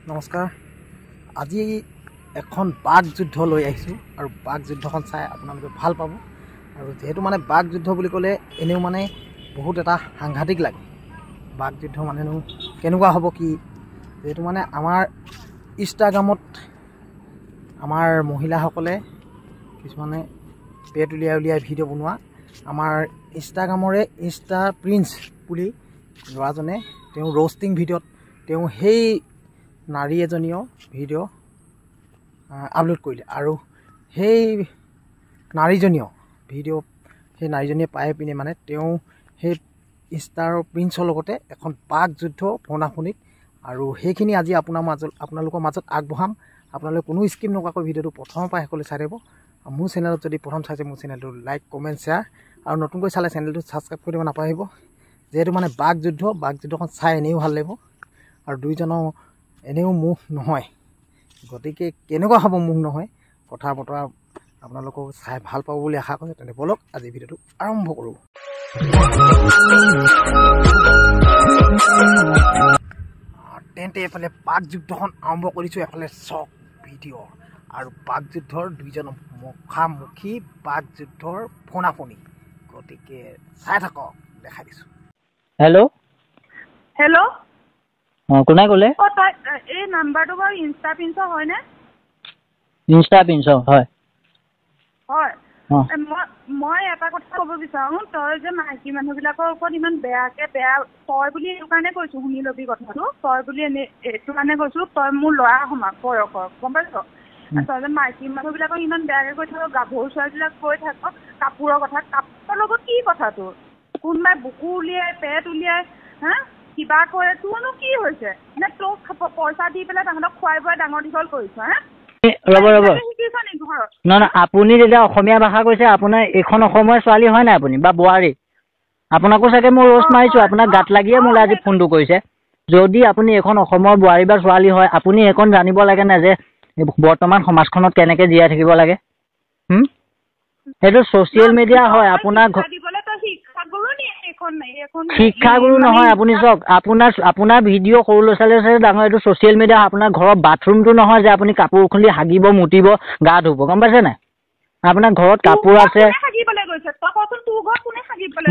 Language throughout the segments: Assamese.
নমস্কাৰ। আজি এখন বাঘ যুদ্ধ লৈ আহিছোঁ আৰু বাঘ যুদ্ধখন চাই আপোনালোকে ভাল পাব। আৰু যিহেতু মানে বাঘ যুদ্ধ বুলি ক'লে এনেও মানে বহুত এটা সাংঘাতিক লাগে। বাঘ যুদ্ধ মানেনো কেনেকুৱা হ'ব কি, যিহেতু মানে আমাৰ ইনষ্টাগ্ৰামত আমাৰ মহিলাসকলে কিছুমানে পেট উলিয়াই ভিডিঅ' বনোৱা, আমাৰ ইনষ্টাগ্ৰামৰে ইনষ্টা প্ৰিন্স বুলি ল'ৰাজনে তেওঁ ৰ'ষ্টিং ভিডিঅ'ত তেওঁ সেই নাৰী এজনীয় ভিডিঅ' আপলোড কৰিলে আৰু সেই নাৰীজনীয় ভিডিঅ' সেই নাৰীজনীয়ে পাই পিনে মানে তেওঁ সেই ইনষ্টাৰ প্ৰিন্সৰ লগতে এখন বাঘ যুদ্ধ ফোনাফোনিত, আৰু সেইখিনি আজি আপোনালোকৰ মাজত আগবঢ়াম। আপোনালোকে কোনো স্কিপ নকৰাকৈ ভিডিঅ'টো প্ৰথমৰ পৰা শেষলৈ চাই থাকিব। মোৰ চেনেলত যদি প্ৰথম চাইছে মোৰ চেনেলটো লাইক কমেণ্ট শ্বেয়াৰ আৰু নতুনকৈ চালে চেনেলটো ছাবস্ক্ৰাইব কৰি দিব নাপাহৰিব। যিহেতু মানে বাঘ যুদ্ধখন চাই এনেও ভাল লাগিব আৰু দুইজনৰ এনেও মুখ নহয়, গতিকে কেনেকুৱা হ'ব মুখ নহয় কথা বতৰা আপোনালোকক চাই ভাল পাব বুলি আশা কৰিছোঁ। তেন্তে বলক আজি ভিডিঅ'টো আৰম্ভ কৰোঁ। তেন্তে এফালে বাঘ যুদ্ধখন আৰম্ভ কৰিছোঁ, এফালে চক ভিডিঅ' আৰু বাঘ যুদ্ধৰ দুইজন মুখামুখি বাঘ যুদ্ধৰ ফোনাফোনি, গতিকে চাই থাকক, দেখাই দিছোঁ। হেল্ল' হেল্ল' কোনে ক'লে? তই এই নাম্বাৰটো বাৰু ইনষ্টা প্ৰিন্সৰ হয়নে? ইনষ্টা প্ৰিন্সৰ হয়। হয়, মই এটা কথা ক'ব বিচাৰোঁ, তই যে মাইকী মানুহবিলাকৰ ওপৰত ইমান বেয়া তই বুলি এইটো কাৰণে কৈছোঁ, শুনি ল'বি কথাটো। তই বুলি এইটো কাৰণে কৈছোঁ, তই মোৰ ল'ৰা সমান বয়সৰ, গম পাইছ? তই যে মাইকী মানুহবিলাকক ইমান বেয়াকৈ কৈ থাক, গাভৰু ছোৱালীবিলাক কৈ থাক কাপোৰৰ কথা, কাপোৰৰ লগত কি কথা তোৰ? কোনোবাই বুকু উলিয়াই পেট উলিয়াই কিবা কৰে, তোৰনো কি হৈছে? নে তোক পইচা দি পেলাই তাহাঁতক খুৱাই বোৱাই ডাঙৰ দীঘল কৰিছ? ৰ'ব নহয়, আপুনি যেতিয়া অসমীয়া ভাষা কৈছে, আপোনাৰ এইখন অসমৰ ছোৱালী হয় নাই আপুনি বা বোৱাৰী? আপোনাকো চাগে মই ৰ'ষ্ট মাৰিছোঁ, আপোনাক গাত লাগিয়ে মোলৈ আজি ফোনটো কৰিছে। যদি আপুনি এখন অসমৰ বোৱাৰী বা ছোৱালী হয়, আপুনি এইখন জানিব লাগে নাই যে বৰ্তমান সমাজখনত কেনেকৈ জীয়াই থাকিব লাগে। সেইটো ছ'চিয়েল মিডিয়া হয়। আপোনাৰ শিক্ষাগুৰু নহয়। আপুনি চাওক, আপোনাৰ ভিডিঅ' সৰু ল'ৰা ছোৱালী ডাঙৰ, এইটো ছ'চিয়েল মিডিয়া। আপোনাৰ ঘৰৰ বাথৰুমটো নহয় যে আপুনি কাপোৰ খুলি হাগিব, মুতিব, গা ধুব, গম পাইছে নাই? আপোনাৰ ঘৰত কাপোৰ আছে।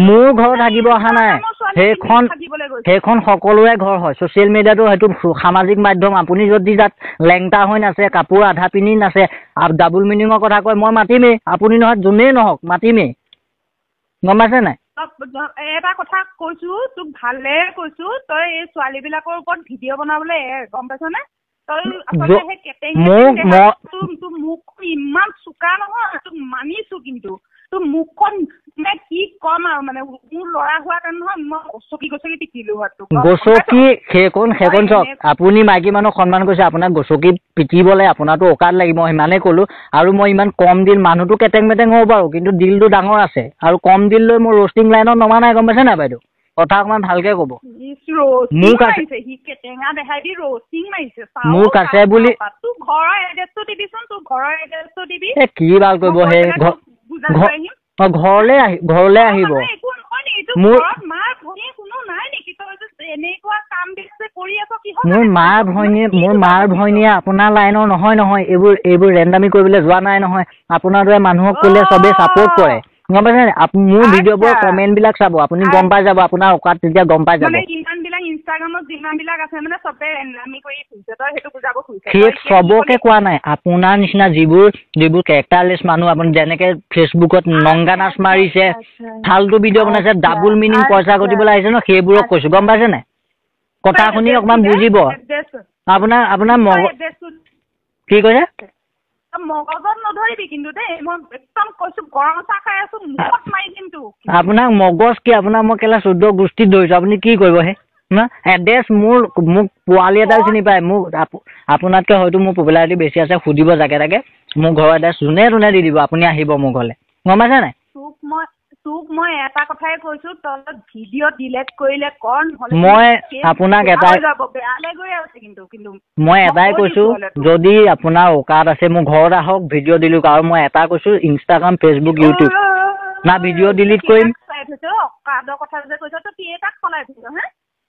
মোৰ ঘৰত হাগিব অহা নাই, সেইখন সকলোৰে ঘৰ হয়। ছ'চিয়েল মিডিয়াটো সেইটো সামাজিক মাধ্যম। আপুনি যদি তাত লেংটা হৈ নাচে, কাপোৰ আধা পিন্ধি নাচে, ডাবুল মিনিঙৰ কথা কয়, মই মাতিমেই। আপুনি নহয়, যোনেই নহওক মাতিমেই, গম পাইছে নাই? এটা কথা কৈছোঁ তোক, ভালে কৈছোঁ, তই এই ছোৱালীবিলাকৰ ওপৰত ভিডিঅ' বনাবলৈ গম পাইছনে? তই আচলতে সেই তোৰ মুখখন ইমান চোকা নহয়, তোক মানিছোঁ, কিন্তু তোৰ মুখখন মানে কি ক'ম আৰু, মানে মোৰ ল'ৰা হোৱা কাৰণে নহয়, মই গচকি পিটিলোঁ হয় তোক। গচকি সেইখন চাওক, আপুনি মাইকী মানুহক সন্মান কৰিছে, আপোনাক গচকি পিটিবলৈ আপোনাৰতো অকাত লাগিব, মই সিমানেই ক'লোঁ। আৰু মই ইমান কম দিল, মানুহটো কেটেং মেটেং হ'ব বাৰু, কিন্তু দিলটো ডাঙৰ আছে, আৰু কম দিল লৈ মোৰ ৰ'ষ্টিং লাইনত নমা নাই, গম পাইছে নাই বাইদেউ? কথা অকণমান ভালকে ক'ব। মোক আছে বুলি কি ভাল কৰিব, সেই ঘৰলৈ আহিব। মোৰ মাৰ ভৈনীয়ে আপোনাৰ লাইনৰ নহয়, এইবোৰ ৰেণ্ডামি কৰিবলৈ যোৱা নাই নহয়। আপোনাৰ দৰে মানুহক ক'লে চবেই ছাপোৰ্ট কৰে, গম পাইছে নাই? মোৰ ভিডিঅ'বোৰৰ কমেণ্টবিলাক চাব, আপুনি গম পাই যাব, আপোনাৰ অকাত তেতিয়া গম পাই যাব। সেই চবকে কোৱা নাই, আপোনাৰ নিচিনা যিবোৰ কেৰেক্টাৰলেছ মানুহ, আপুনি যেনেকে ফেচবুকত নংগা নাচ মাৰিছে, ফাল্টু ভিডিঅ' বনাইছে, ডাবুল মিনিং পইচা ঘটিবলৈ আহিছে ন, সেইবোৰক কৈছোঁ, গম পাইছে নাই? কথা শুনি অকণমান বুজিব। আপোনাৰ কি কৈছে? মগজত নধৰিবি কিন্তু দেই, মই একদম কৈছোঁ, গৰম চাহ খাই আছোঁ, মুখত মাৰি দিম তোক। আপোনাক মগজ কি, আপোনাক মই কেলা 14 গোষ্ঠীত ধৰিছোঁ, আপুনি কি কৰিব হে? এড্ৰেছ মোক পোৱালি এটাও চিনি পায়। আপোনাতকৈ হয়তো মোৰ পপুলাৰিটি বেছি আছে, সুধিব জাকে তাকে, মোৰ ঘৰৰ এড্ৰেছ যোনে দি দিব, আপুনি আহিব মোৰ ঘৰলৈ, গম পাইছে নাই? তোক মই এটা কথাই কৈছোঁ, তই ভিডিঅ' ডিলেট কৰিলে মই আপোনাক মই এটাই কৈছোঁ, যদি আপোনাৰ অকাত আছে মোৰ ঘৰত আহক, ভিডিঅ' ডিলিট। আৰু মই এটা কৈছোঁ, ইনষ্টাগ্ৰাম, ফেচবুক, ইউটিউব না ভিডিঅ' ডিলিট কৰিম।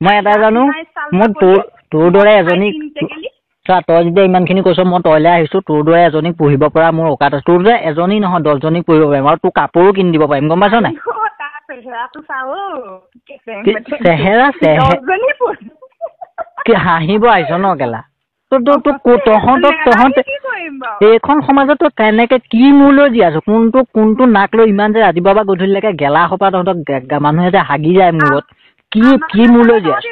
মই এটাই জানো, মোৰ তোৰ দৰে এজনী চা তই যেতিয়া ইমানখিনি কৈছ মই তইলৈ আহিছোঁ তোৰ দৰে এজনীক পুহিব পৰা মোৰ অকাত আছে তোৰ দৰে এজনী নহয় 10জনীক পুহিব পাৰিম আৰু তোৰ কাপোৰো কিনি দিব পাৰিম গম পাইছ নাই চেহেৰা হাঁহিব আহিছ ন কেলা তহঁতে এইখন সমাজত তই কেনেকে কি মূল্য দি আছ কোনটো নাক লৈ ইমান যে ৰাতিপুৱা বা গধূলিলৈকে গেলা সোপা তহঁতক মানুহে যে হাগি যায় মূৰত কি মূল্য দি আছ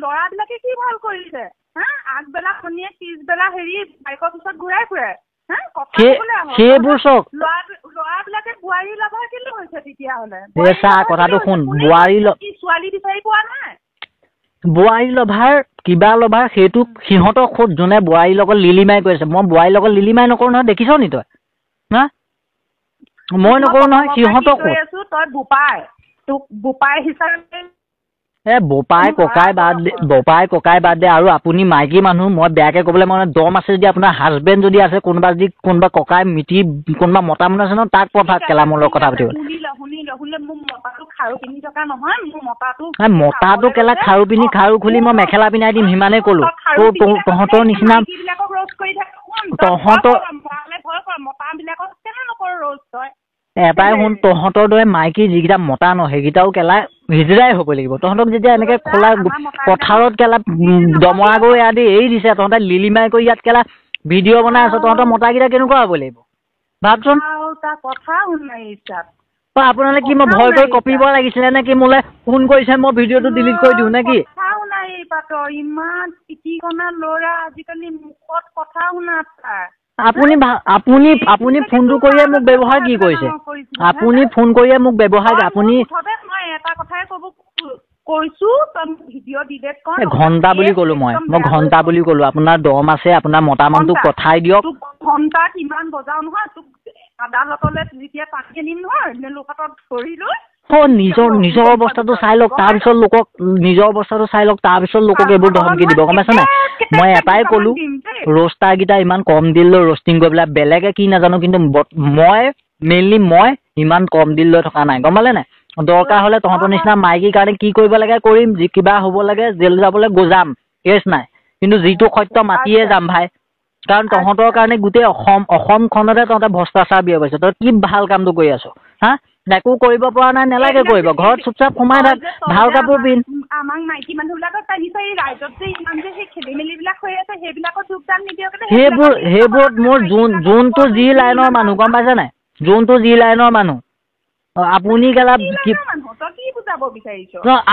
ল'ৰাবিলাকে কি ভাল কৰিছে আগবেলা শুনিয়ে পিছবেলা হেৰি বাইকৰ পিছত ঘূৰাই ফুৰে সেইবোৰ চক ল'ৰাবিলাকে বোৱাৰী লভাৰ কেলে হৈছে তেতিয়াহ'লে কথাটো শুন বোৱাৰী বিচাৰি পোৱা নাই বোৱাৰী লভাৰ কিবা লভাৰ সেইটো সিহঁতৰ খুদ যোনে বোৱাৰীৰ লগত লিলিমাই কৰিছে মই বোৱাৰীৰ লগত লিলিমাই নকৰোঁ নহয় দেখিছ নি তই হা মই নকৰোঁ নহয় সিহঁতক তই বোপাই হিচাপে বোপাই ককাই বাদ দে আৰু আপুনি মাইকী মানুহ মই বেয়াকে ক'বলৈ মানে দম আছে যদি আপোনাৰ হাজবেণ্ড যদি আছে কোনোবা ককাই মিতি কোনোবা মতা মানুহ আছে ন তাক পঠাক কেলা মোৰ লগত কথা পাতিব মতাটো কেলা খাৰু পিন্ধি খাৰু খুলি মই মেখেলা পিন্ধাই দিম সিমানেই ক'লো তহঁতৰ নিচিনা এটাই শুন তহঁতৰ দৰে মাইকী যিকেইটা মতা ন সেইকেইটাও কেলা হিজৰাই হ'ব লাগিব তহঁতক যেতিয়া এনেকে খোলা পথাৰত কেলা দমৰা গৈ আদি এৰি দিছে তহঁতে লিলিমাই কৰি ইয়াত কেলা ভিডিঅ' বনাই আছ তহঁতৰ মতাকেইটা কেনেকুৱা হ'ব লাগিব ভাবচোন আপোনালোকে কি মই ভয় কৰি কপিব লাগিছিলে নে কি মোলৈ ফোন কৰিছে মই ভিডিঅ'টো ডিলিট কৰি দিওঁ নে কি ইমান পিটিকনা ল'ৰা আজিকালি মুখত কথা শুনা আপুনি ফোনটো কৰিয়ে মোক ব্যৱহাৰ কি কৰিছে আপুনি ফোন কৰিয়ে মোক ব্যৱহাৰ আপুনি এটা কথাই ক'ব কৈছো ঘণ্টা বুলি ক'লো মই ঘণ্টা বুলি ক'লো আপোনাৰ দম আছে আপোনাৰ মতা মানুহটোক পঠাই দিয়ক ঘণ্টা কিমান বজাও নহয় তোক আদালতলৈ যেতিয়া পাতি নিম নহয় লোকত ধৰিলো নিজৰ অৱস্থাটো চাই লওক তাৰপিছত লোকক নিজৰ অৱস্থাটো চাই লওক তাৰপিছত লোকক এইবোৰ ধমকি দিব গম পাইছ নাই মই এটাই ক'লো ৰোষ্টাৰকেইটা ইমান কম দিল লৈ ৰোষ্টিং কৰি পেলাই বেলেগে কি নাজানো কিন্তু মই ইমান কম দিল লৈ থকা নাই গম পালে নাই দৰকাৰ হ'লে তহঁতৰ নিচিনা মাইকীৰ কাৰণে কি কৰিব লাগে কৰিম যি কিবা হ'ব লাগে জেল যাবলৈ যাম কেছ নাই কিন্তু যিটো সত্য মাতিয়ে যাম ভাই কাৰণ তহঁতৰ কাৰণে গোটেই অসমখনতে তহঁতে ভ্ৰষ্টাচাৰ বিয়পাইছ তই কি ভাল কামটো কৰি আছ হা একো কৰিব পৰা নাই নেলাগে কৰিব ঘৰত চুপচাপ সোমাই থাক ভাল কাপোৰ পিন্ধ আমাক মাইকী মানুহবিলাকক ৰাইজত যে ইমান যে সেই খেলি মেলিবিলাক হৈ আছে সেইবিলাকত যোগদান নিদিয়ক সেইবোৰত মোৰ যোনটো যি লাইনৰ মানুহ গম পাইছে নাই যোনটো যি লাইনৰ মানুহ আপুনি কেলা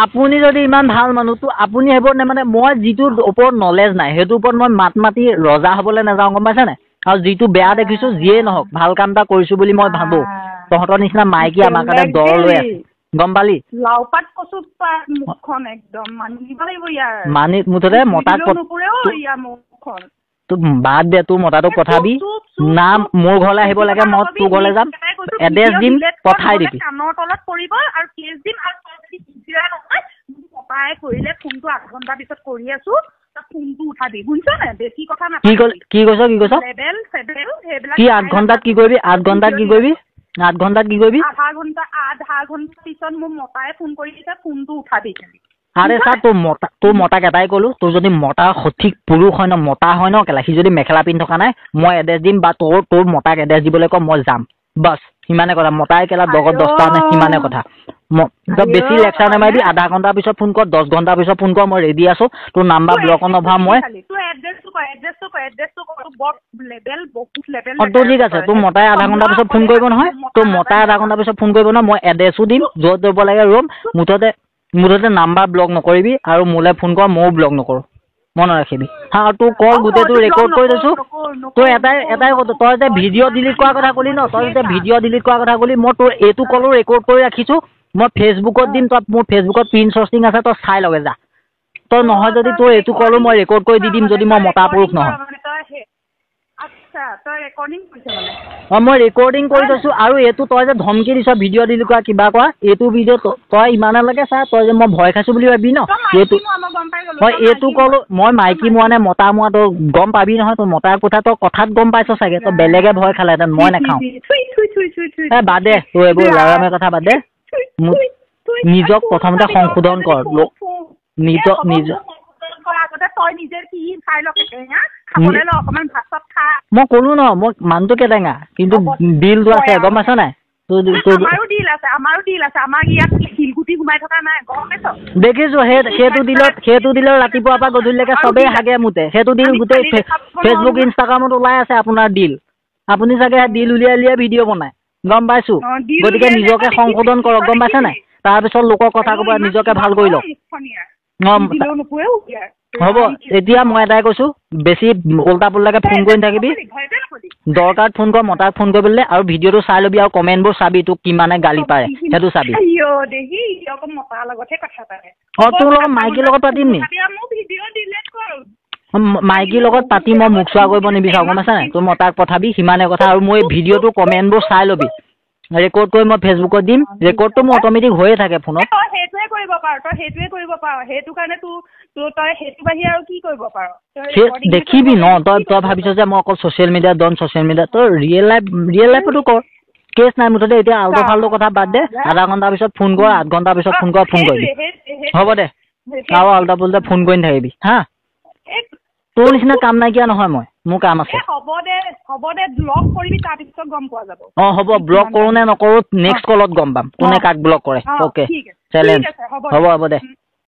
আপুনি যদি ইমান ভাল মানুহটো আপুনি সেইবোৰ নেমানে মই যিটোৰ ওপৰত নলেজ নাই সেইটোৰ ওপৰত মই মাতি ৰজা হ'বলৈ নাযাওঁ গম পাইছে নাই আৰু যিটো বেয়া দেখিছোঁ যিয়ে নহওক ভাল কাম এটা কৰিছোঁ বুলি মই ভাবোঁ তহঁতৰ নিচিনা মাইকী আমাৰ কাৰণে দৰ লৈ আছে গম পালি মুঠতে মতাক বাদ দে তোৰ মতাটোক পঠাবি না মোৰ ঘৰলৈ আহিব লাগে মই তোৰ ঘৰলৈ যাম এড্ৰেছ দিম পঠাই দিবি কি কৈছ কি 8 ঘণ্টাত কি কৰিবি 8 ঘণ্টাত কি কৰিবি আধা ঘণ্টা পিছত মোক মতাই ফোন কৰি দিছে ফোনটো উঠাবি আৰে ছাৰ তোৰ মতাক এটাই ক'লো তোৰ যদি মতা সঠিক পুৰুষ হয় ন মতা হয় ন কেলা সি যদি মেখেলা পিন্ধি থকা নাই মই এড্ৰেছ দিম বা তোৰ মতাক এড্ৰেছ দিবলৈ কম মই যাম বাছ সিমানে কথা মতাই কেলা লগত 10টা নে সিমানে কথা তই বেছি লেকচাৰ নামাৰিবি আধা ঘণ্টাৰ পিছত ফোন কৰ 10 ঘণ্টাৰ পিছত ফোন কৰ মই ৰেডি আছোঁ তোৰ নাম্বাৰ ব্লকত নভৰাম মই তোৰ ঠিক আছে তোৰ মতাই আধা ঘণ্টাৰ পিছত ফোন কৰিব নহয় তোৰ মতাই আধা ঘণ্টাৰ পিছত ফোন কৰিব নহয় মই এড্ৰেছো দিম য'ত যাব লাগে ৰুম মুঠতে নাম্বাৰ ব্লক নকৰিবি আৰু মোলৈ ফোন কৰ ময়ো ব্লক নকৰোঁ মনত ৰাখিবি হা আৰু তোৰ কল গোটেইটো ৰেকৰ্ড কৰি থৈছোঁ তোৰ এটাই কথা তই যে ভিডিঅ' ডিলিট কৰাৰ কথা ক'লি ন তই যে ভিডিঅ' ডিলিট কৰাৰ কথা ক'লি মই তোৰ এইটো কলো ৰেকৰ্ড কৰি ৰাখিছোঁ মই ফেচবুকত দিম তই মোৰ ফেচবুকত পিন চষ্টিং আছে তই চাই লগে যা তই নহয় যদি তোৰ এইটো কলো মই ৰেকৰ্ড কৰি দি দিম যদি মই মতা পুৰুষ নহয় মই ৰেকৰ্ডিং কৰি থৈছোঁ আৰু এইটো তই যে ধমকি দিছ ভিডিঅ' ডিলিট কৰা কিবা কৰা এইটো ভিডিঅ' তই ইমানলৈকে চা তই যে মই ভয় খাইছোঁ বুলি ভাবি ন এইটো কলো মই মাইকী মোৱা নে মতা মোৱা তই গম পাবি নহয় তোৰ মতাৰ কথা তই কথাত গম পাইছ চাগে তই বেলেগে ভয় খালেহেঁতেন মই নাখাওঁ বাদ দে তোৰ এইবোৰ লাৰামে কথা বাদ দে নিজক প্ৰথমতে সংশোধন কৰ নিজৰ আগতে তই নিজে কি খাই ল কেটেঙা খাবলৈ ল অকণমান ভাত চাত খা মই ক'লো ন মই মানুহটো কেটেঙা কিন্তু বিলটো আছে গম পাইছ নাই আমাৰো ডিল আছে আমাৰ ইয়াত শিলগুটি সোমাই থকা নাই গম পাইছ দেখিছো সেইটো দিলেও ৰাতিপুৱাৰ পৰা গধূলিলৈকে চবেই হাগে মুতে সেইটো দিল গোটেই ফেচবুক ইনষ্টাগ্ৰামত ওলাই আছে আপোনাৰ ডিল আপুনি চাগে ডিল উলিয়াই ভিডিঅ' বনায় গম পাইছো গতিকে নিজকে সংশোধন কৰক গম পাইছে নাই তাৰপিছত লোকৰ কথা ক'ব নিজকে ভাল কৰি লওক হ'ব এতিয়া মই এটাই কৈছো বেছি উল্টা পুল্টাকে ফোন কৰি নাথাকিবি দৰকাৰত ফোন কৰ মতাক ফোন কৰিবলৈ আৰু ভিডিঅ'টো চাই ল'বি আৰু কমেণ্টবোৰ চাবি তোক কিমানে গালি পাৰে সেইটো চাবি তোৰ লগত মাইকীৰ লগত পাতিম নি মাইকীৰ লগত পাতি মই মুখ চোৱা কৰিব নিবিচাৰোঁ গম পাইছা নাই তই মতাক পঠাবি সিমানে কথা আৰু মই ভিডিঅ'টো কমেণ্টবোৰ চাই ল'বি ৰেকৰ্ড কৰি মই ফেচবুকত দিম ৰেকৰ্ডটো মোৰ অট'মেটিক হৈয়ে থাকে ফোনত সেইটোৱে কৰিব পাৰ সেইটো কাৰণে তই সেইটো বাহিৰে আৰু কি কৰিব পাৰ দেখিবি ন তই ভাবিছ যে মই অকল ছ'চিয়েল মিডিয়াত ছ'চিয়েল মিডিয়াত তই ৰিয়েল লাইফতো কৰ কেছ নাই মুঠতে এতিয়া আল্টু ফাল্টু কথা বাদ দে আধা ঘণ্টাৰ পিছত ফোন কৰ 8 ঘণ্টাৰ পিছত ফোন কৰিবি হ'ব দে আৰু আল্টা পুল্টা ফোন কৰি নাথাকিবি হা তোৰ নিচিনা কাম নাইকিয়া নহয় মই মোৰ কাম আছে হ'ব দে ব্লক কৰিবি তাৰপিছত গম পোৱা যাব হ'ব ব্লক কৰোঁ নে নকৰোঁ নেক্সট কলত গম পাম কোনে কাক ব্লক কৰে অ'কে চেলেঞ্জ হ'ব দে